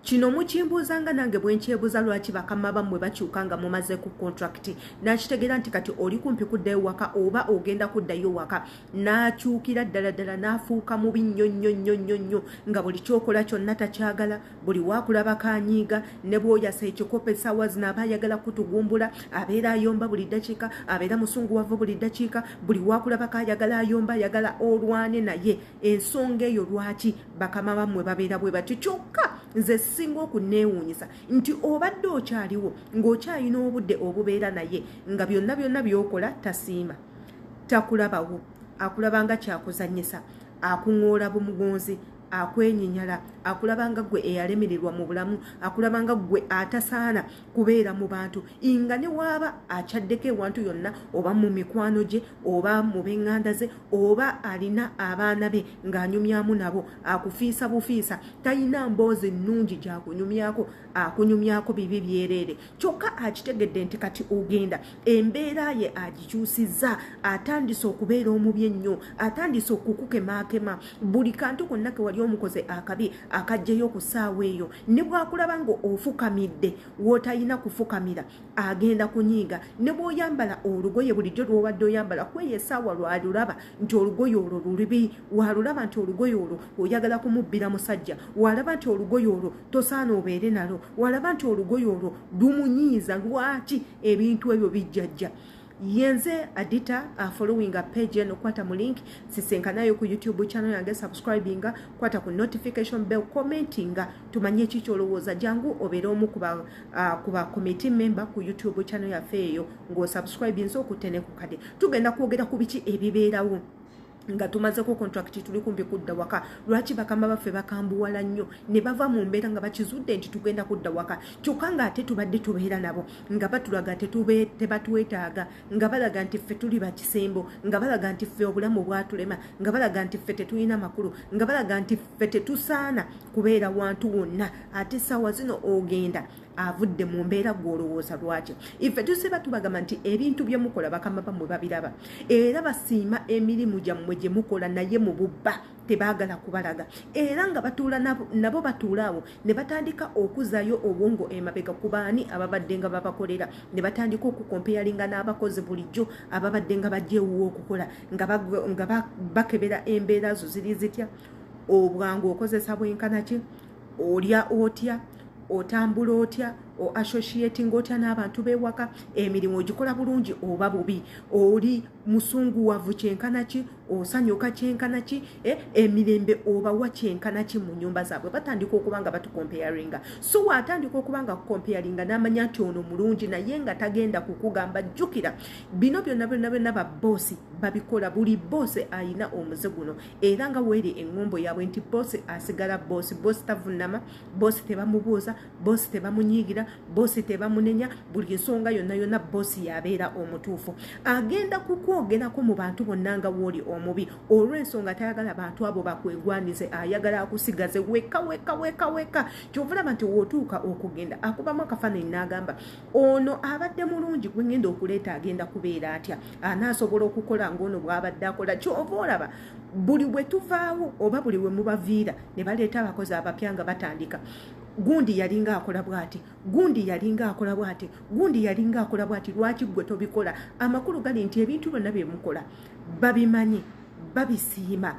kino mukimbuzanga nange bwenkyebuza lwaki bakama bammwe bakyukanga mumaze ku contract nakitegeera nti kati oli kumpi kuddayo waka oba ogenda kuddayo waka nakyukira ddala nafuuka mubi nnyo nga buli kyokola kyonna takyagala buli wakulaba kanyiiga ne bwoyasa ekikopo essaawa zino aba ayagala kutugumbula abeera ayomba buli ddakiika abeera musunguwavu buli ddakiika buli wakulaba kayagala ayomba ayagala olwane naye ensonga eyo lwaki bakama bammwe babeera bwe batyo kyokka nze singa okuneewuunyisa nti obadde okyaliwo ng'okyalina obudde obubeera naye nga byonna byokola tasiima takulabawo akulabanga kyakuzannyisa akuŋoola bumugonzi akwenyinyala akulabanga gwe eyalemererwa mu bulamu akulabanga gwe atasaana kubeera mu bantu inga ne waaba akyaddeko ewantu yonna oba mu mikwano gye oba mu b'eŋŋanda ze oba alina abaana be ng'anyumyamu nabo akufiisa bufiisa talina mboozi nnungi gy'akunyumyako akunyumyako bibi byereere kyokka akitegedde nti kati ogenda embeera ye agikyusizza atandise okubeera omubi ennyo atandise okukukemaakema buli kantu konna ke wali omukoze akabi akajjayo ku ssaawa eyo ne bwakulaba nga ofukamidde w'otalina kufukamira agenda kunyiiga ne bw'oyambala olugoye bulijjo lw'obadde oyambala kweyo essaawa lwalulaba nti olugoye olwo lulibi walulaba nti olugoye olwo oyagala kumubbira musajja walaba nti olugoye olwo tosaana obeere nalo walaba nti olugoye olwo lumunyiiza lwaki ebintu ebyo bijjajja yenze adita following a page eno kwata mu link sisenkanayo ku YouTube channel yange subscribing kwata ku notification bell commenting tumanye ekiki olowooza jangu obeera omu kuba committee member ku YouTube channel yaffe eyo ngo subscribing so kutene ku kade tugenda kwogera ku biki ebibeerawo nga tumaze ko contract tuli kumpi kudda waka lwaki bakama baffe bakambuwala nnyo ne bava mu mbeera nga bakizudde nti tugenda kudda waka kyokka nga ate tubadde tubeera nabo nga batulaga tebatwetaaga nga balaga nti ffe tuli bakisembo nga balaga nti ffe obulamu bwatulema nga balaga nti ffe tetulina makulu nga balaga nti ffe tetusaana kubeera wantu wonna ate essaawa zino ogenda avudde mu mbeera gw'olowooza lwaki ife tusiba tubagamba nti ebintu bye mukola bakama bammwe babiraba era basiima emirimu gyammwe gye mukola naye mu bubba tebaagala kubalaga era nga batuula nabo batuula awo ne batandika okuzaayo obwongo emabega ku baani ababadde nga babakolera ne batandika okukompeyalinga n'abakozi bulijjo ababadde nga bajjeewuwa okukola nga bakebera embeera zo ziri zitya obwangu okozesa bwenkana ki olya otya otambula otya o associating otya n'abantu b'ewaka emirimu ogikola bulungi oba bubi oli musunguwavu kyenkana ki osanyuka kyenkana ki emirembe oba wa kyenkana ki mu nyumba zaabwe batandika okuba nga batukompeyaringa so watandika okuba nga kukompeyaringa n'amanya nti ono mulungi naye nga tagenda kukugamba jjukira bino byonna baboosi babikola buli boosi ayina omuze guno era nga weeri eŋŋombo yaabwe nti boosi asigala boosi tavunama boosi tebamubuuza boosi tebamunyiigira boosi tebamunenya buli ensonga yonna boosi yabeera omutuufu agenda kukwogerako mu bantu bonna nga wooli omubi olw'ensonga tayagala bantu abo bakwegwanize ayagala akusigaze weka kyovulaba nti wootuuka okugenda akubamu akafaananyi n'agamba ono abadde mulungi gwe ngenda okuleeta agenda kubeera atya anaasobola okukola ng'ono bw'abadde akola kyova olaba buli bwe tuvaawo oba buli we mubaviira ne baleeta abakozi abapya nga batandika gundi yalinga akola bwati gundi yalinga akola bwati gundi yalinga akola bwati lwaki gwe tobikola amakulu gali nti ebintu byonna bye mukola babimanyi babisiima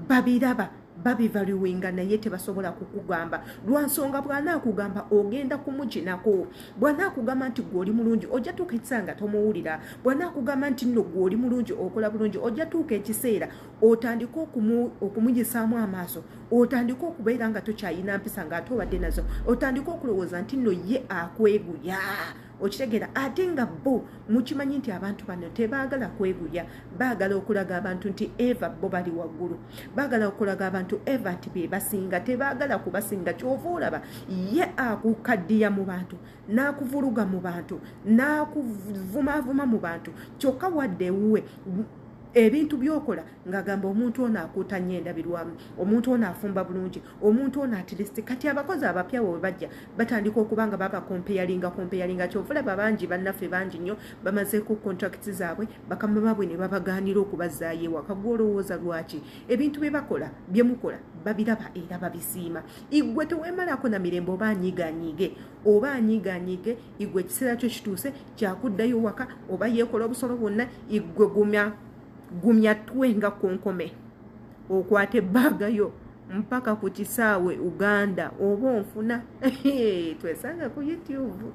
babiraba babivaluwinga naye tebasobola kukugamba lwansonga bw'anaakugamba ogenda kumuginako bw'anaakugamba nti gwe oli mulungi ojja tuuka ekisanga tomuwulira bw'anaakugamba nti nno gwe oli mulungi okola bulungi ojja tuuka ekiseera otandika okumugisaamu amaaso otandika okubeera nga tokyayina mpisa ng'ate obadde nazo otandika okulowooza nti nno ye akweguya okitegeera ate nga bo mukimanyi nti abantu bano tebaagala kweguya baagala okulaga abantu nti eva bo bali waggulu baagala okulaga abantu eva nti be basinga tebaagala kubasinga kyova olaba ye akukaddiya mu bantu n'akuvuluga mu bantu n'akuvumaavuma mu bantu kyokka wadde wuwe ebintu byokola ngagamba omuntu ono akuuta nnyo endabirwamu, omuntu ono afumba bulungi, omuntu ono atilist. Kati abakozi abapya bwe bajja batandika okuba nga baba kompeyalinga kyovulaba bangi bannaffe bangi nnyo bamaze ku contracts zaabwe bakama baabwe ne babagaanira okubazaayo ewaka. Gw'olowooza lwaki? Ebintu bye bakola bye mukola babiraba era babisiima. Igwe teweemalako na mirembe oba anyiigaanyiige igwe ekiseera kyo kituuse kyakuddayo waka oba yeekola obusolo bwonna. Igwe gumya twenga konkome okwate ebbaaga yo mpaka ku kisaawe Uganda oba onfuna. Twesanga ku YouTube.